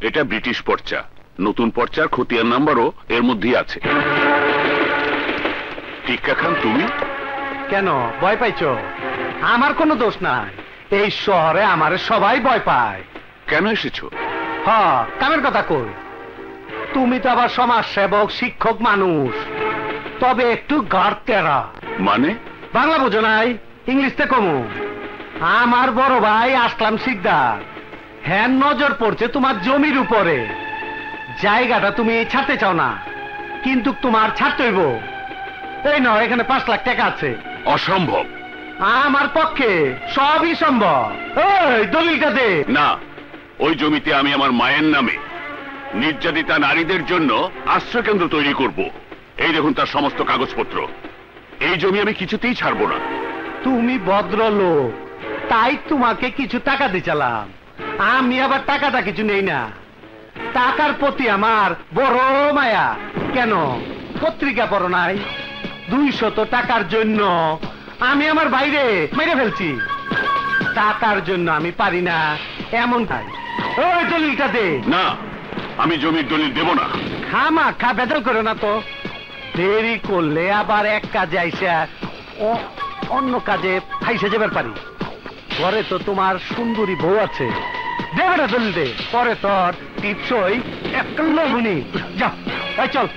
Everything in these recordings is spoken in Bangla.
এটা ব্রিটিশ পর্চা, নতুন পর্চার খতিয়ান নাম্বারও এর মধ্যেই আছে। টিক্কা খান, তুমি কেন ভয় পাইছো? আমার কোনো দোষ নাই, এই শহরে আমার সবাই ভয় পায়। কেন এসেছো? হ্যাঁ, কামের কথা কই। তুমি তো আবার সমাজ সেবক শিক্ষক মানুষ, তবে একটু গাড়তেরা। মানে? বাংলা বোঝো নাই, ইংলিশতে কমু। আমার বড় ভাই আসলাম শিকদার, হ্যাঁ নজর পড়ছে তোমার জমির উপরে। জায়গাটা তুমি ছাড়তে চাও না, কিন্তু তোমার ছাড়তে হইব। এই নাও, এখানে 5 লাখ টাকা আছে। অসম্ভব। আমার পক্ষে সবই সম্ভব। এই দলিলটা দে। না, ওই জমিতে আমি আমার মায়ের নামে নির্যাতিতা নারীদের জন্য আশ্রয় কেন্দ্র তৈরি করব। এই দেখুন তার সমস্ত কাগজপত্র। এই জমি আমি কিছুতেই ছাড়বো না। তুমি ভদ্রলোক, তাই তোমাকে কিছু টাকা দিছিলাম। আমি আবার টাকাটা কিছু নেই না, টাকার প্রতি আমার বড় মায়া। কেন পত্রিকা পড়ো নাই? 200 টাকার জন্য আমি আমার বাইরে মেরে ফেলছি। টাকার জন্য আমি পারি না এমন ভাই। ওই দলিলটা দে। না, আমি জমির দলিল দেব না। খামা খা বেদল করো না তো, দেরি করলে আবার এক কাজে আইসা অন্য কাজে ফাইসে যাবার পারি। ঘরে তো তোমার সুন্দরী বউ আছে, দেবে না দলিল দে। পরে তোর টিপসই একটা লবণী। যা, এই চল।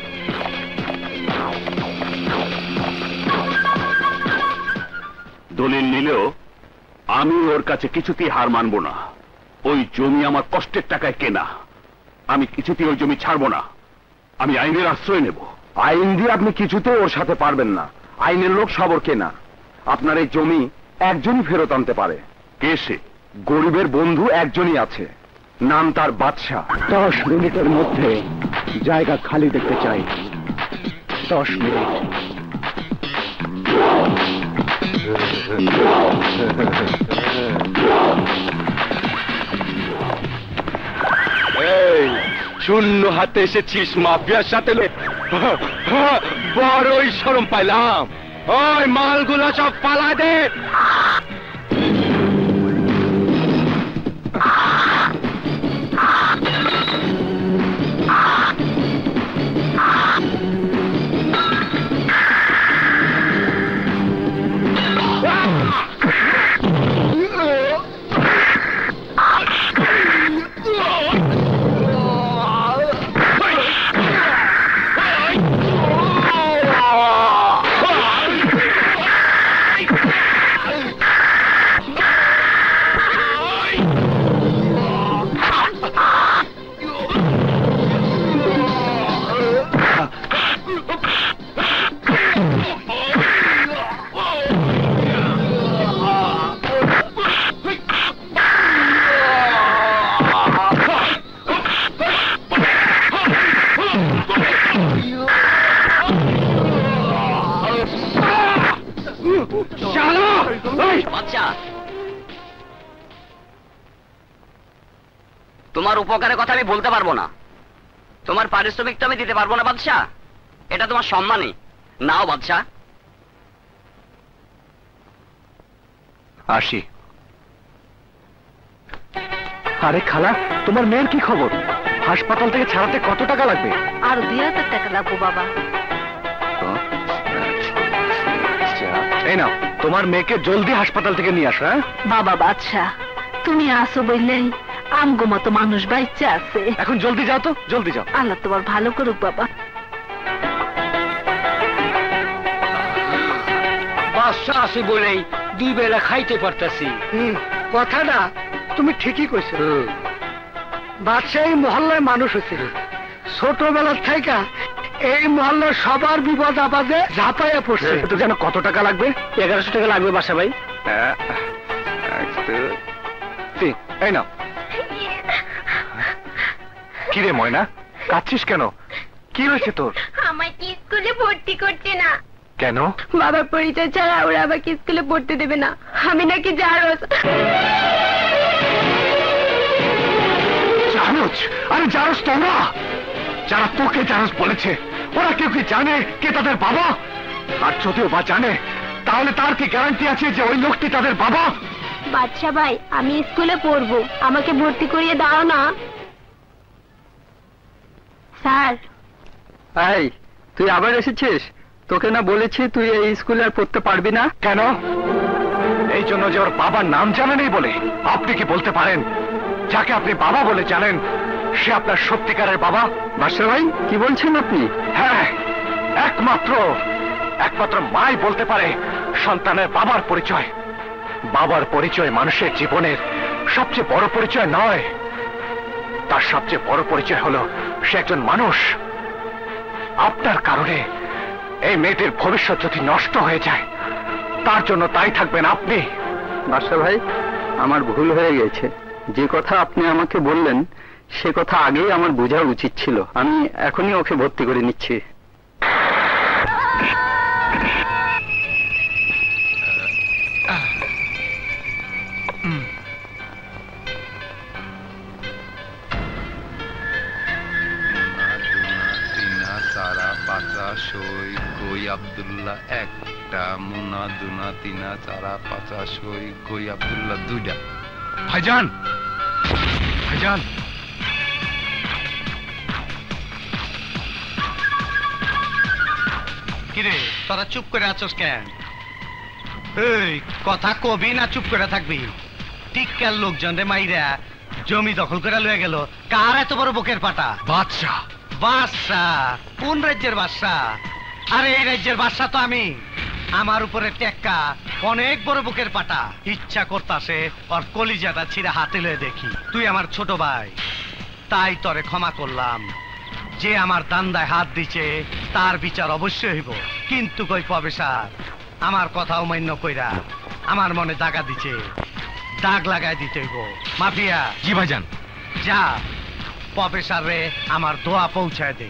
দলিল নিলেও আমি ওর কাছে কিছুতেই হার মানবো না। ওই জমি আমার কষ্টের টাকায় কেনা, আমি কিছুতেই ওই জমি ছাড়বো না। আমি আইনের আশ্রয় নেব। আইন দিয়ে আপনি কিছুতেই ওর সাথে পারবেন না। আইনের লোক সবর কেনা। আপনার এই জমি একজনই ফেরত আনতে পারে। কে সে? গরিবের বন্ধু একজনই আছে, নাম তার বাদশাহ। 10 মিনিটের মধ্যে জায়গা খালি দেখতে চাই। 10 মিনিট। এই শূন্য হাতে এসেছিস মাফিয়ার সাথে? বড়ই শরম পাইলাম। ওই মালগুলো সব পালা দে। তোমার উপকারের কথা আমি বলতে পারবো না, তোমার পারিশ্রমিকটা আমি দিতে পারবো না বাদশা। এটা তোমার সম্মানই। নাও বাদশা। আসি। আরে খালা, তোমার মেয়ের কি খবর? হাসপাতাল থেকে ছাড়াতে কত টাকা লাগবে? আর 2000 টাকা লাগবে বাবা। এই নাও, তোমার মেয়েকে জলদি হাসপাতাল থেকে নিয়ে আসো। বাবা বাদশা, তুমি আসো বললেই আমগো মতো মানুষ বাইচে আছে। এখন জলদি যাও তো, জলদি যাও। আল্লাহ তোমার ভালো করুক বাবা। বাদশা আছে বলেই 2 বেলা খাইতে পারতাছি। কথাটা তুমি ঠিকই কইছো। বাদশাহ এই মহল্লায় মানুষ হয়েছে, ছোটবেলার থেকে এই মহল্লার সবার বিপদ আপদে ঝাঁপাইয়া পড়ছে। তো যেন কত টাকা লাগবে? 1100 টাকা লাগবে বাদশা ভাই। এই নাও। কিরে ময়না, কাঁদছিস কেন? কি হয়েছে তোর? আমায় কি স্কুলে ভর্তি করছে না। কেন? বাবার পরিচয় ছাড়া ওরা আমাকে স্কুলে পড়তে দেবে না। আমি নাকি জারজ। জারজ? আরে জারজ তোমরা? যারা তোকে জারজ বলেছে ওরা কেউ কি জানে কে তাদের বাবা? আর যদিও বা জানে, তাহলে তার কি গ্যারান্টি আছে যে ওই লোকটি তাদের বাবা? বাদশা ভাই, আমি স্কুলে পড়বো, আমাকে ভর্তি করিয়ে দাও না। স্যার এই তুই আবার এসেছিস? তোকে না বলেছি তুই এই স্কুলে আর পড়তে পারবি না? কেন? এই জন্য যে ওর বাবার নাম জানেনই বলে? আপনি কি বলতে পারেন যাকে আপনি বাবা বলে জানেন সে আপনার সত্যিকারের বাবা? মাস্টার ভাই কি বলছেন আপনি? হ্যাঁ, একমাত্র মাই বলতে পারে সন্তানের বাবার পরিচয়। বাবার পরিচয় মানুষের জীবনের সবচেয়ে বড় পরিচয় নয়, তার সবচেয়ে বড় পরিচয় হলো সে একজন মানুষ। আপনার কারণে এই মেয়েটির ভবিষ্যৎ যদি নষ্ট হয়ে যায় তার জন্য তাই থাকবেন আপনি। মাস্টার ভাই আমার ভুল হয়ে গেছে, যে কথা আপনি আমাকে বললেন সে কথা আগেই আমার বোঝা উচিত ছিল। আমি এখনই ওকে ভর্তি করে নিচ্ছি। কই আব্দুল্লাহ একটা, মুনা দুনা তিনা চারা পাঁচা সই কই আব্দুল্লাহ দুইটা। ভাইজান, ভাইজান, কিরে তোরা চুপ করে আছোস কেন? এই কথা কবি না চুপ করে থাকবি? টিক্কার লোকজন রে মাইরা জমি দখল করে লয়ে গেল। কার এত বড় বুকের পাটা? বাদশা। বাদশাহ? কোন রাজ্যের বাদশাহ? আরে এই রাজ্যের বাদশাহ তো আমি। আমার উপরে টেক্কা অনেক বড় বুকের পাটা। ইচ্ছা করতাছে ওর কলিজাটা ছিঁড়ে হাতে লয়ে দেখি। তুই আমার ছোট ভাই, তাই তরে ক্ষমা করলাম। যে আমার দান্দায় হাত দিছে তার বিচার অবশ্যই হইব। কিন্তু কই প্রফেসর আমার কথা অমান্য কইরা আমার মনে দাগা দিছে, দাগ লাগাই দিতে হইব। মাফিয়া। জি ভাইজান। যা প্রফেসর রে আমার দোয়া পৌঁছায় দে।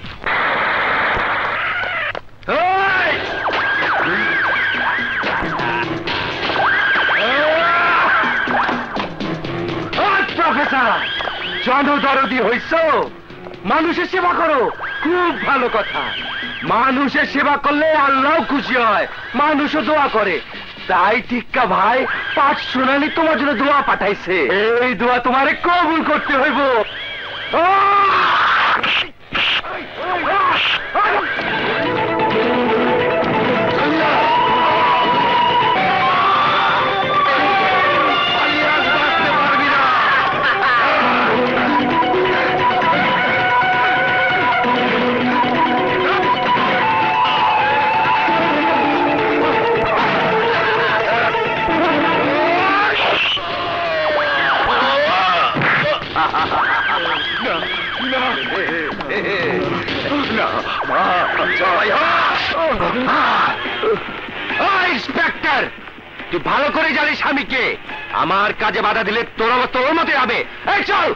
প্রফেসর জনদরদি হইছ, মানুষের সেবা করো, খুব ভালো কথা। মানুষের সেবা করলে আল্লাহ খুশি হয়, মানুষও দোয়া করে। তাই টিক্কা ভাই পাঁচ সোনালি তোমার জন্য দোয়া পাঠাইছে। এই দোয়া তোমারে কবুল করতে হইব। ইন্সপেক্টর, তুই ভালো করে জানিস আমি কে। আমার কাজে বাধা দিলে তোর অবস্থা ওর মতে হবে। এই চল।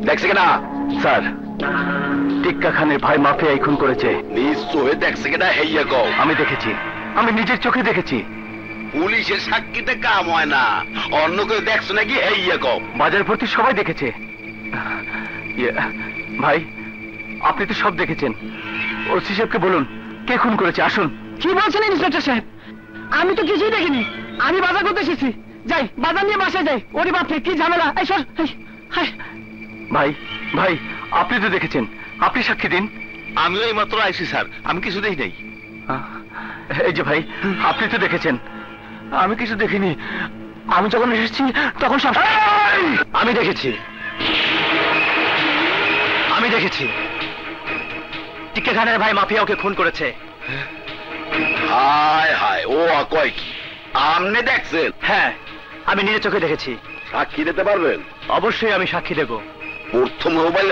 দেখছে কিনা স্যার? টিক্কা খানের ভাই মাফিয়া এই খুন করেছে। নিশ্চয় দেখছে কিনা? হেইয়া কও। আমি দেখেছি, আমি নিজের চোখে দেখেছি। পুলিশের সাক্ষীতে কাম হয় না, অন্য কেউ দেখছো নাকি? হেইয়া কও। বাজার ভর্তি সবাই দেখেছে। ভাই আপনি তো সব দেখেছেন, ওসি সাহেবকে বলুন কে খুন করেছে। আসুন। কি বলছেন ইন্সপেক্টর সাহেব? আমি তো কিছুই দেখিনি। আমি বাজার করতে এসেছি। যাই বাজার নিয়ে বাসায় যাই। ওরে বাপরে কি ঝামেলা। এই সর। ভাই ভাই আপনি তো দেখেছেন, আপনি সাক্ষী দিন। আমিও এই মাত্র আইছি স্যার, আমি কিছু দেখি নাই। এই যে ভাই আপনি তো দেখেছেন। আমি কিছু দেখিনি। আমি যখন এসেছি তখন সব আমি দেখেছি। দেখেছি টিকে খানের ভাই মাফিয়া ওকে খুন করেছে। হায় হায়, ও কয় কি আমনে দেখছেন? হ্যাঁ, আমি নিজের চোখে দেখেছি। সাক্ষী দিতে পারবেন? অবশ্যই আমি সাক্ষী দেব। প্রথম মোবাইল